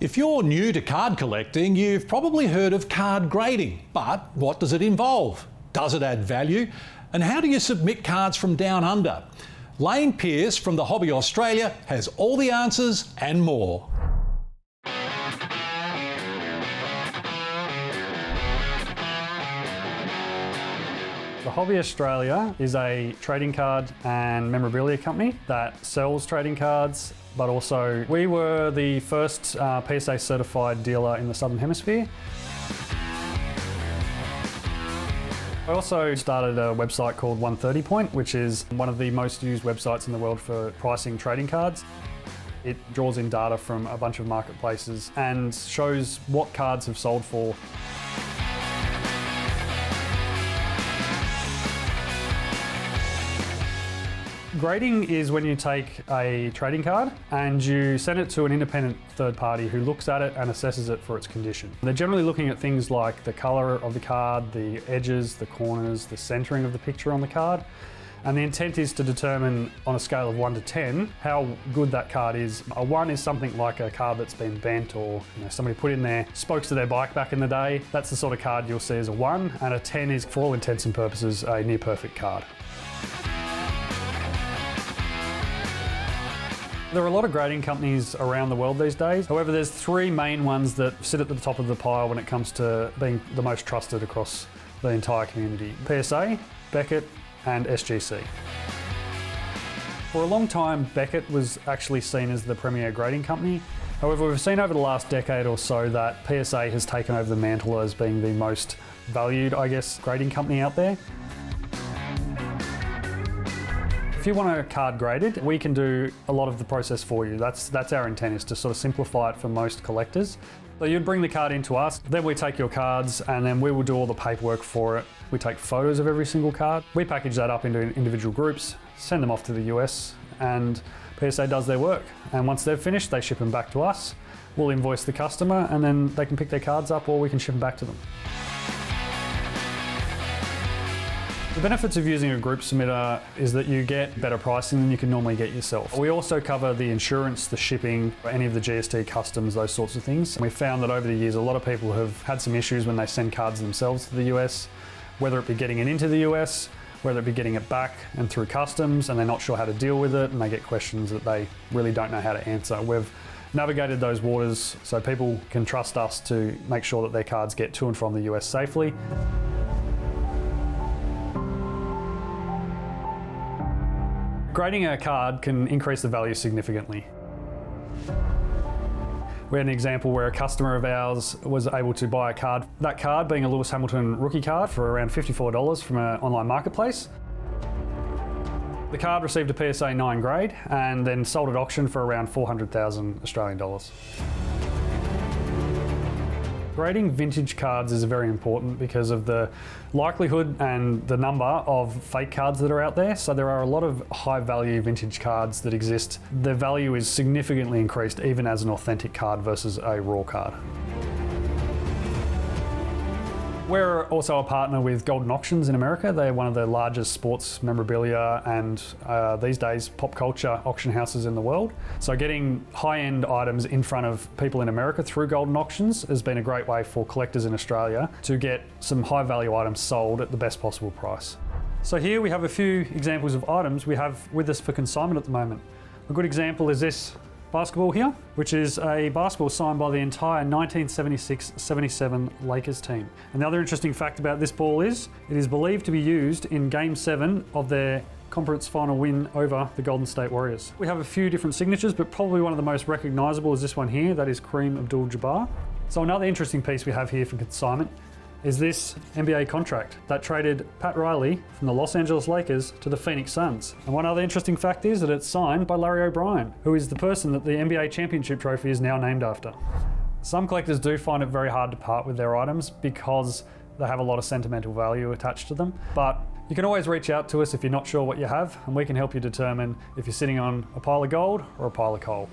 If you're new to card collecting, you've probably heard of card grading, but what does it involve? Does it add value? And how do you submit cards from down under? Laine Pearce from the Hobby Australia has all the answers and more. The Hobby Australia is a trading card and memorabilia company that sells trading cards, but also we were the first PSA certified dealer in the Southern Hemisphere. I also started a website called 130 Point, which is one of the most used websites in the world for pricing trading cards. It draws in data from a bunch of marketplaces and shows what cards have sold for. Grading is when you take a trading card and you send it to an independent third party who looks at it and assesses it for its condition. They're generally looking at things like the colour of the card, the edges, the corners, the centering of the picture on the card. And the intent is to determine on a scale of 1 to 10 how good that card is. A 1 is something like a card that's been bent or somebody put in their spokes of their bike back in the day. That's the sort of card you'll see as a 1. And a 10 is, for all intents and purposes, a near perfect card. There are a lot of grading companies around the world these days. However, there's 3 main ones that sit at the top of the pile when it comes to being the most trusted across the entire community. PSA, Beckett, and SGC. For a long time, Beckett was actually seen as the premier grading company. However, we've seen over the last decade or so that PSA has taken over the mantle as being the most valued, grading company out there. If you want a card graded, we can do a lot of the process for you. That's our intent, is to sort of simplify it for most collectors. So you'd bring the card into us, then we take your cards and then we will do all the paperwork for it. We take photos of every single card. We package that up into individual groups, send them off to the US, and PSA does their work. And once they've finished, they ship them back to us. We'll invoice the customer and then they can pick their cards up or we can ship them back to them. The benefits of using a group submitter is that you get better pricing than you can normally get yourself. We also cover the insurance, the shipping, any of the GST customs, those sorts of things. And we found that over the years, a lot of people have had some issues when they send cards themselves to the US, whether it be getting it into the US, whether it be getting it back and through customs, and they're not sure how to deal with it, and they get questions that they really don't know how to answer. We've navigated those waters so people can trust us to make sure that their cards get to and from the US safely. Grading a card can increase the value significantly. We had an example where a customer of ours was able to buy a card, that card being a Lewis Hamilton rookie card, for around $54 from an online marketplace. The card received a PSA 9 grade and then sold at auction for around 400,000 Australian dollars. Grading vintage cards is very important because of the likelihood and the number of fake cards that are out there. So there are a lot of high value vintage cards that exist. Their value is significantly increased even as an authentic card versus a raw card. We're also a partner with Golden Auctions in America. They're one of the largest sports memorabilia and these days pop culture auction houses in the world. So getting high-end items in front of people in America through Golden Auctions has been a great way for collectors in Australia to get some high-value items sold at the best possible price. So here we have a few examples of items we have with us for consignment at the moment. A good example is this basketball here, which is a basketball signed by the entire 1976-77 Lakers team. And the other interesting fact about this ball is it is believed to be used in Game 7 of their conference final win over the Golden State Warriors. We have a few different signatures, but probably one of the most recognisable is this one here, that is Kareem Abdul-Jabbar. So another interesting piece we have here for consignment is this NBA contract that traded Pat Riley from the Los Angeles Lakers to the Phoenix Suns. And one other interesting fact is that it's signed by Larry O'Brien, who is the person that the NBA championship trophy is now named after. Some collectors do find it very hard to part with their items because they have a lot of sentimental value attached to them. But you can always reach out to us if you're not sure what you have, and we can help you determine if you're sitting on a pile of gold or a pile of coal.